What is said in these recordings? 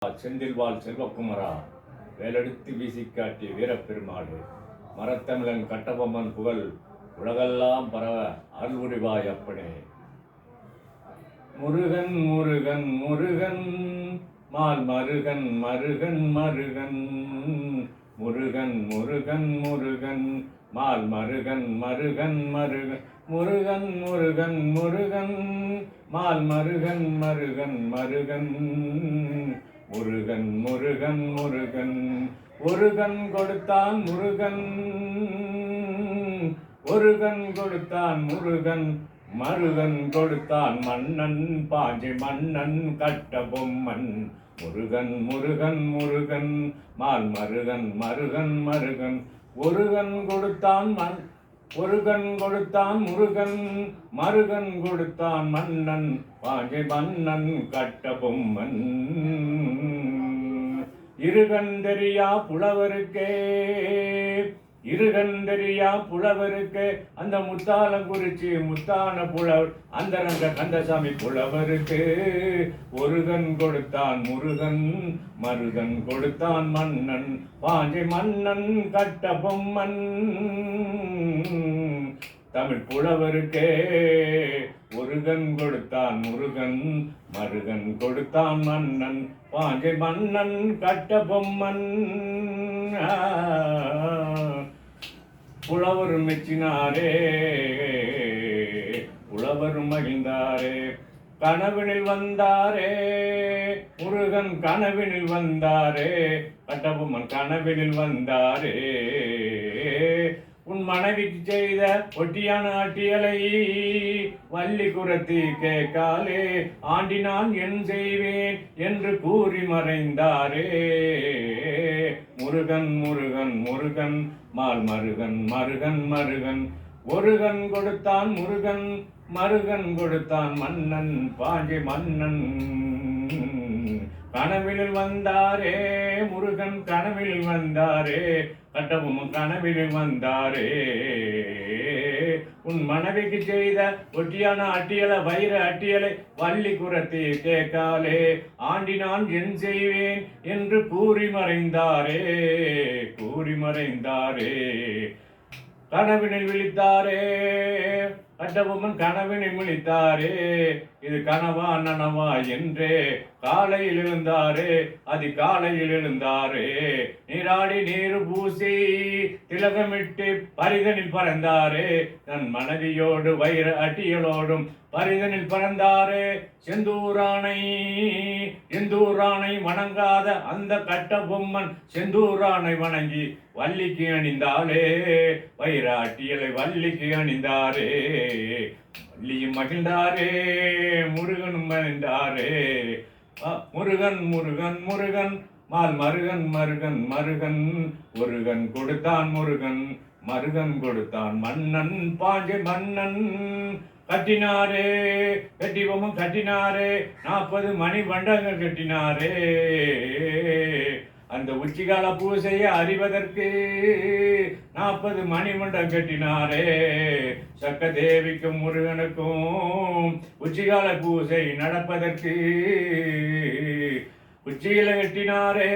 செந்தில்வாள் செல்வக்குமரா, வேலெடுத்து வீசி காட்டிய வீரப்பெருமாளே, மரத்தமிழன் கட்டபொம்மன் புகழ் உலகெல்லாம் பரவ அருள்புரிவாய் அப்பனே. முருகன் முருகன் முருகன் மால் மருகன் மருகன் மருகன், முருகன் முருகன் முருகன் மால் மருகன் மருகன் மருகன், முருகன் முருகன் முருகன் மால் மருகன் மருகன் மருகன், முருகன் முருகன் முருகன். ஒருகன் கொடுத்தான் முருகன், ஒருகன் கொடுத்தான் முருகன், மருகன் கொடுத்தான் மன்னன் பாஞ்சி மன்னன் கட்டபொம்மன். முருகன் முருகன் முருகன் மால் மருகன் மருகன் மருகன், ஒருகன் கொடுத்தான் ஒருகன் கொடுத்தான் முருகன், மருகன் கொடுத்தான் மன்னன் பாஞ்சி மன்னன் கட்டபொம்மன். இருகந்தெரியா புலவருக்கே, இருகந்தெரியா புலவருக்கு அந்த முத்தாலங்குறிச்சி முத்தான புலவர் அந்த ரங்க கந்தசாமி புலவருக்கு. ஒருகன் கொடுத்தான் முருகன், மருகன் கொடுத்தான் மன்னன் பாஞ்சி மன்னன் கட்டபொம்மன். தமிழ் புலவருக்கே ஒருகன் கொடுத்தான் முருகன், மருகன் கொடுத்தான் மன்னன் பாஞ்சி மன்னன் கட்டபொம்மன். புலவர் மெச்சினாரே, புலவர் மகிழ்ந்தாரே, கனவினில் வந்தாரே முருகன், கனவினில் வந்தாரே கட்டபொம்மன், கனவினில் வந்தாரே. உன் மனைவிக்கு செய்த ஒட்டியான ஆட்டியலை வள்ளி குரத்தி கேட்காலே, ஆண்டினான் என் செய்வேன் என்று கூறி மறைந்தாரே. முருகன் முருகன் முருகன் மால் மருகன் மருகன் மருகன், ஒருகன் கொடுத்தான் முருகன், மருகன் கொடுத்தான் மன்னன் பாஞ்சி மன்னன். கனவினில் வந்தாரே முருகன், கனவினில் வந்தாரே கட்டபொம்மன், கனவினில் வந்தாரே. உன் மனைவிக்கு செய்த ஒட்டியான அட்டியலை வைர அட்டியலை வள்ளி குரத்தி கேட்காலே, ஆண்டினான் என் செய்வேன் என்று கூறி மறைந்தாரே, கூறி மறைந்தாரே. கனவினில் விழித்தாரே கட்டபொம்மன், கனவினில் விழித்தாரே. இது கனவா நனவா என்றே காலையில் எழுந்தாரே, அதிகாலையில் எழுந்தாரே. நீராடி நீரு பூசி திலகமிட்டு பரிதனில் பறந்தாரே, தன் மனைவியோடு வைர அட்டியலோடும் பரிதனில் பறந்தாரே. செந்தூரானை செந்தூரானை வணங்காத அந்த கட்டபொம்மன், செந்தூரானை வணங்கி வள்ளிக்கு அணிந்தாலே, வைர அட்டியலை வள்ளிக்கு அணிந்தாரே. வள்ளியும் மகிழ்ந்தாரே, முருகனும் மகிழ்ந்தாரே. முருகன் முருகன் முருகன் மால் மருகன் மருகன் மருகன், ஒருகன் கொடுத்தான் முருகன், மருகன் கொடுத்தான் மன்னன் பாஞ்சி மன்னன். கட்டினாரே கட்டிபொம்மன் கட்டினாரே, 40 மணி மண்டங்கள் கட்டினாரே. அந்த உச்சிகால பூசையை அறிவதற்கு 40 மணிமண்டம் கட்டினாரே. சக்க தேவிக்கும் முருகனுக்கும் உச்சிகால பூசை நடப்பதற்கு உச்சியில கட்டினாரே,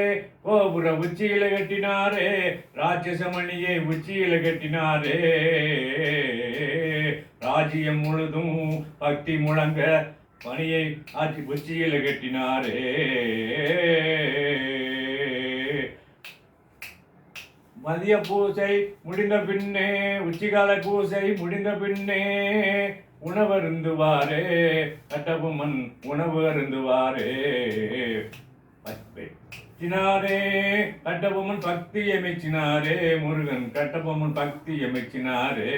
கோபுர உச்சியில கட்டினாரே, ராட்சசமணியை உச்சியில கட்டினாரே. ராஜ்யம் முழுதும் பக்தி முழங்க மணியை ஆட்சி உச்சியில கட்டினாரே. மதிய பூசை முடிந்த பின்னே, உச்சிகால பூசை முடிந்த பின்னே உணவு அருந்துவாரே கட்டபொம்மன், உணவு அருந்துவாரே. மெச்சினாரே கட்டபொம்மன், பக்தியை மெச்சினாரே முருகன், கட்டபொம்மன் பக்தியை மெச்சினாரே.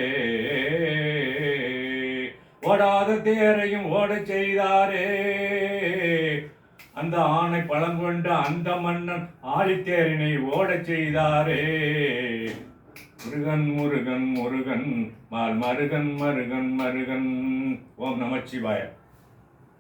ஓடாத தேரையும் ஓடச் செய்தாரே, அந்த ஆணை பழம் கொண்டு அந்த மன்னன் ஆழித்தேரினை ஓடச் செய்தாரே. முருகன் முருகன் முருகன் மால் மருகன் மருகன் மருகன். ஓம் நமச்சிவாய.